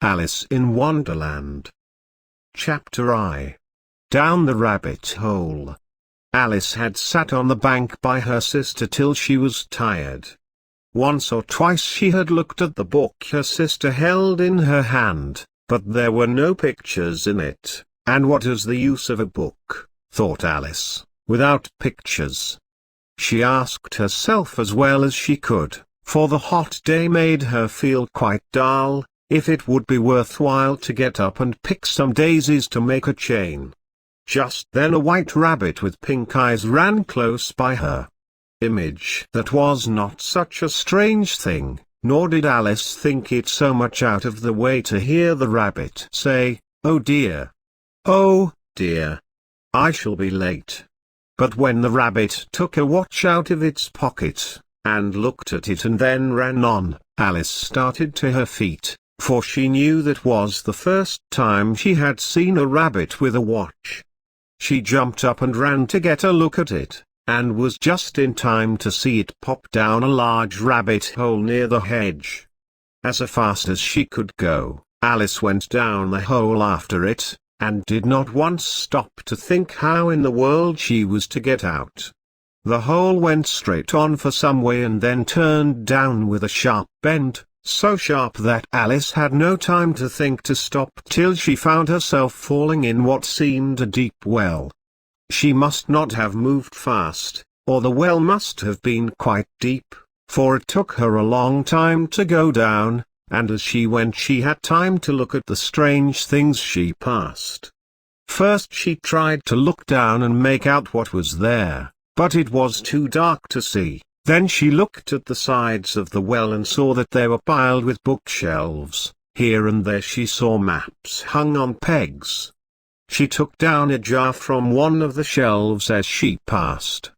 Alice in Wonderland. Chapter I. Down the Rabbit Hole. Alice had sat on the bank by her sister till she was tired. Once or twice she had looked at the book her sister held in her hand, but there were no pictures in it, and what is the use of a book, thought Alice, without pictures? She asked herself as well as she could, for the hot day made her feel quite dull, if it would be worthwhile to get up and pick some daisies to make a chain. Just then a white rabbit with pink eyes ran close by her. Image that was not such a strange thing, nor did Alice think it so much out of the way to hear the rabbit say, "Oh dear! Oh, dear! I shall be late." But when the rabbit took a watch out of its pocket, and looked at it and then ran on, Alice started to her feet, for she knew that was the first time she had seen a rabbit with a watch. She jumped up and ran to get a look at it, and was just in time to see it pop down a large rabbit hole near the hedge. As fast as she could go, Alice went down the hole after it, and did not once stop to think how in the world she was to get out. The hole went straight on for some way and then turned down with a sharp bend, so sharp that Alice had no time to think to stop till she found herself falling in what seemed a deep well. She must not have moved fast, or the well must have been quite deep, for it took her a long time to go down, and as she went she had time to look at the strange things she passed. First she tried to look down and make out what was there, but it was too dark to see. Then she looked at the sides of the well and saw that they were piled with bookshelves. Here and there she saw maps hung on pegs. She took down a jar from one of the shelves as she passed.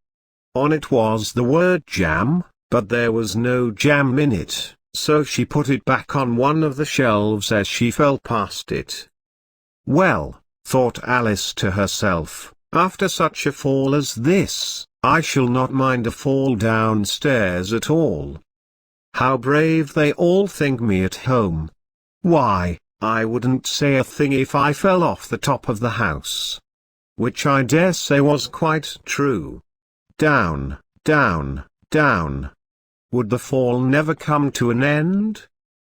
On it was the word jam, but there was no jam in it, so she put it back on one of the shelves as she fell past it. Well, thought Alice to herself, after such a fall as this, I shall not mind a fall downstairs at all. How brave they all think me at home. Why, I wouldn't say a thing if I fell off the top of the house. Which I dare say was quite true. Down, down, down. Would the fall never come to an end?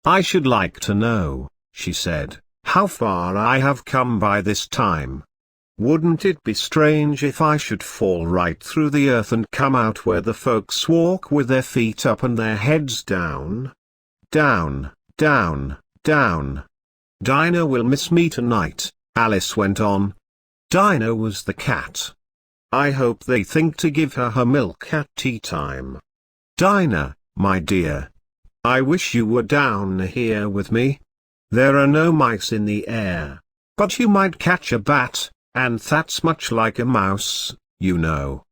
I should like to know, she said, how far I have come by this time. Wouldn't it be strange if I should fall right through the earth and come out where the folks walk with their feet up and their heads down? Down, down, down. Dinah will miss me tonight, Alice went on. Dinah was the cat. I hope they think to give her milk at tea time. Dinah, my dear. I wish you were down here with me. There are no mice in the air. But you might catch a bat, and that's much like a mouse, you know.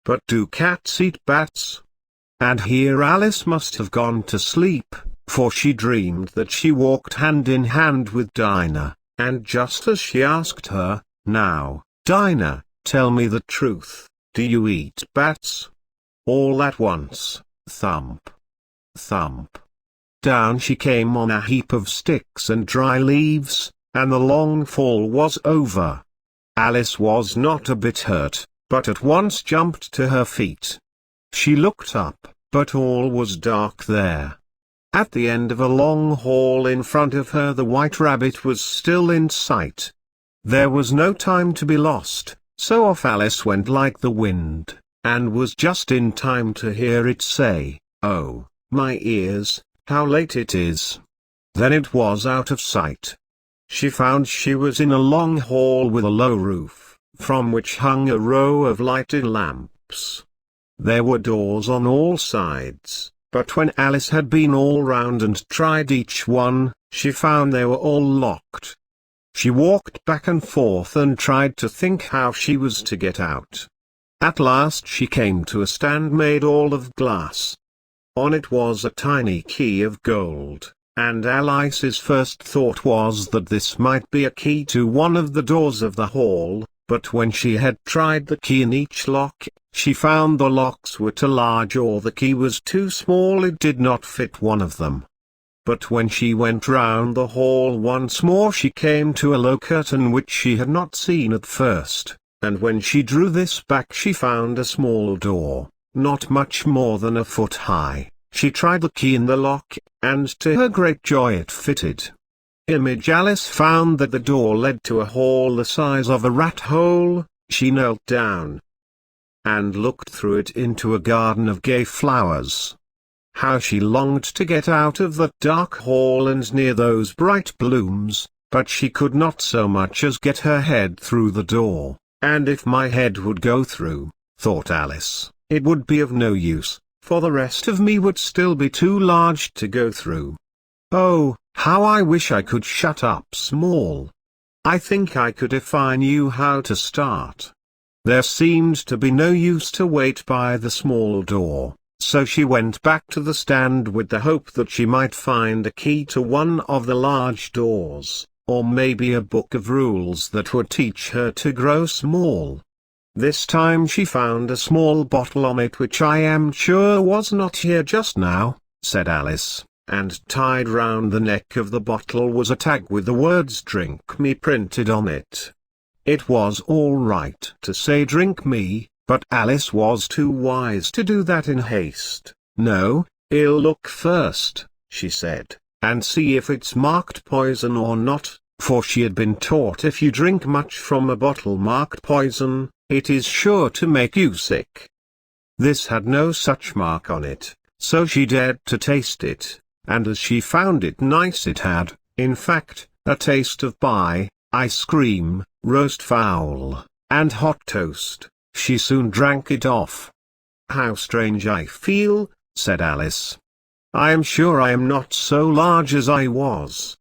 But do cats eat bats? And here Alice must have gone to sleep, for she dreamed that she walked hand in hand with Dinah, and just as she asked her, "Now, Dinah, tell me the truth, do you eat bats?" All at once, thump, thump. Down she came on a heap of sticks and dry leaves, and the long fall was over. Alice was not a bit hurt, but at once jumped to her feet. She looked up, but all was dark there. At the end of a long hall in front of her the white rabbit was still in sight. There was no time to be lost, so off Alice went like the wind, and was just in time to hear it say, "Oh, my ears, how late it is." Then it was out of sight. She found she was in a long hall with a low roof, from which hung a row of lighted lamps. There were doors on all sides, but when Alice had been all round and tried each one, she found they were all locked. She walked back and forth and tried to think how she was to get out. At last she came to a stand made all of glass. On it was a tiny key of gold, and Alice's first thought was that this might be a key to one of the doors of the hall, but when she had tried the key in each lock, she found the locks were too large or the key was too small, it did not fit one of them. But when she went round the hall once more she came to a low curtain which she had not seen at first, and when she drew this back she found a small door, not much more than a foot high. She tried the key in the lock, and to her great joy it fitted. Alice found that the door led to a hall the size of a rat hole. She knelt down and looked through it into a garden of gay flowers. How she longed to get out of that dark hall and near those bright blooms, but she could not so much as get her head through the door, and if my head would go through, thought Alice, it would be of no use, for the rest of me would still be too large to go through. Oh, how I wish I could shut up small. I think I could if I knew how to start. There seemed to be no use to wait by the small door, so she went back to the stand with the hope that she might find a key to one of the large doors, or maybe a book of rules that would teach her to grow small. This time she found a small bottle on it which I am sure was not here just now, said Alice, and tied round the neck of the bottle was a tag with the words "Drink me" printed on it. It was all right to say "Drink me," but Alice was too wise to do that in haste. No, "I'll look first," she said, "and see if it's marked poison or not," for she had been taught if you drink much from a bottle marked poison, it is sure to make you sick. This had no such mark on it, so she dared to taste it, and as she found it nice it had, in fact, a taste of ice cream, roast fowl, and hot toast. She soon drank it off. "How strange I feel," said Alice. "I am sure I am not so large as I was."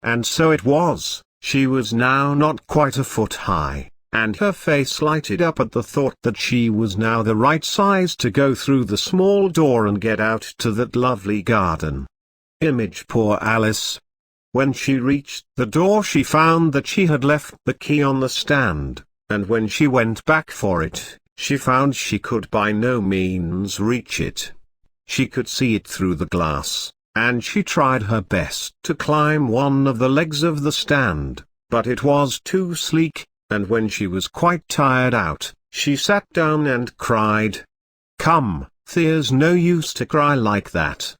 And so it was, she was now not quite a foot high, and her face lighted up at the thought that she was now the right size to go through the small door and get out to that lovely garden. Poor Alice. When she reached the door she found that she had left the key on the stand, and when she went back for it, she found she could by no means reach it. She could see it through the glass, and she tried her best to climb one of the legs of the stand, but it was too sleek, and when she was quite tired out, she sat down and cried. "Come, there's no use to cry like that,"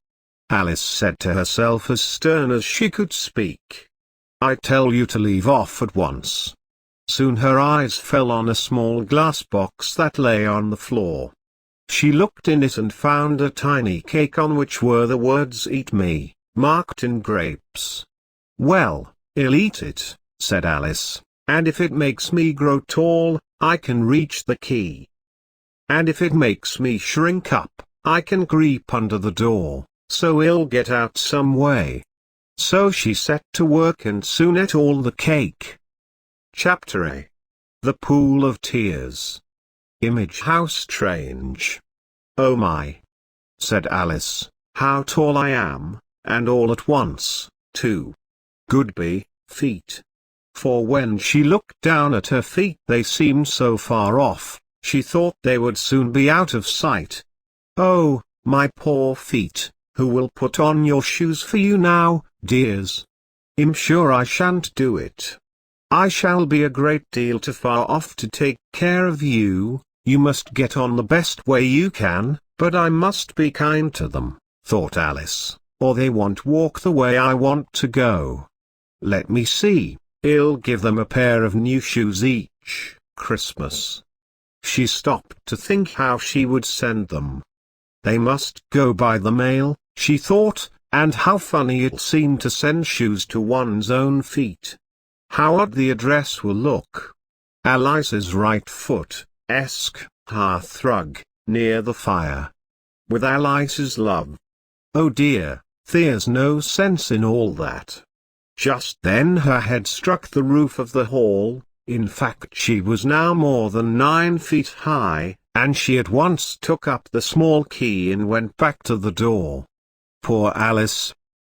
Alice said to herself as stern as she could speak. "I tell you to leave off at once." Soon her eyes fell on a small glass box that lay on the floor. She looked in it and found a tiny cake on which were the words "Eat me," marked in grapes. "Well, I'll eat it," said Alice, "and if it makes me grow tall, I can reach the key. And if it makes me shrink up, I can creep under the door, so I'll get out some way." So she set to work and soon ate all the cake. Chapter A. The Pool of Tears. How strange. "Oh my," said Alice, "how tall I am, and all at once, too. Goodby, feet." For when she looked down at her feet they seemed so far off, she thought they would soon be out of sight. "Oh, my poor feet, who will put on your shoes for you now, dears? I'm sure I shan't do it. I shall be a great deal too far off to take care of you. You must get on the best way you can, but I must be kind to them," thought Alice, "or they won't walk the way I want to go. Let me see, I'll give them a pair of new shoes each Christmas." She stopped to think how she would send them. They must go by the mail, she thought, and how funny it seemed to send shoes to one's own feet. How odd the address will look. Alice's right foot, Esk, hearthrug, near the fire. With Alice's love. Oh dear, there's no sense in all that. Just then her head struck the roof of the hall. In fact she was now more than 9 feet high, and she at once took up the small key and went back to the door. Poor Alice!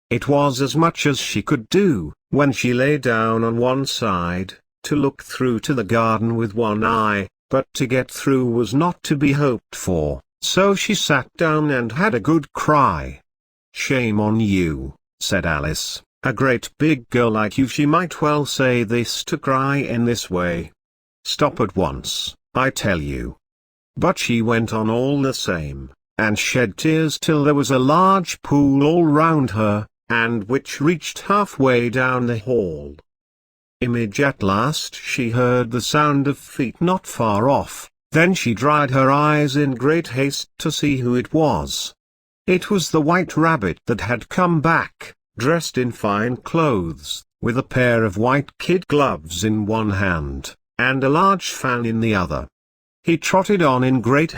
It was as much as she could do, when she lay down on one side, to look through to the garden with one eye, but to get through was not to be hoped for, so she sat down and had a good cry. "Shame on you," said Alice. "A great big girl like you, she might well say this to cry in this way. Stop at once, I tell you." But she went on all the same, and shed tears till there was a large pool all round her, and which reached halfway down the hall. At last she heard the sound of feet not far off. Then she dried her eyes in great haste to see who it was. It was the White Rabbit that had come back, dressed in fine clothes, with a pair of white kid gloves in one hand, and a large fan in the other. He trotted on in great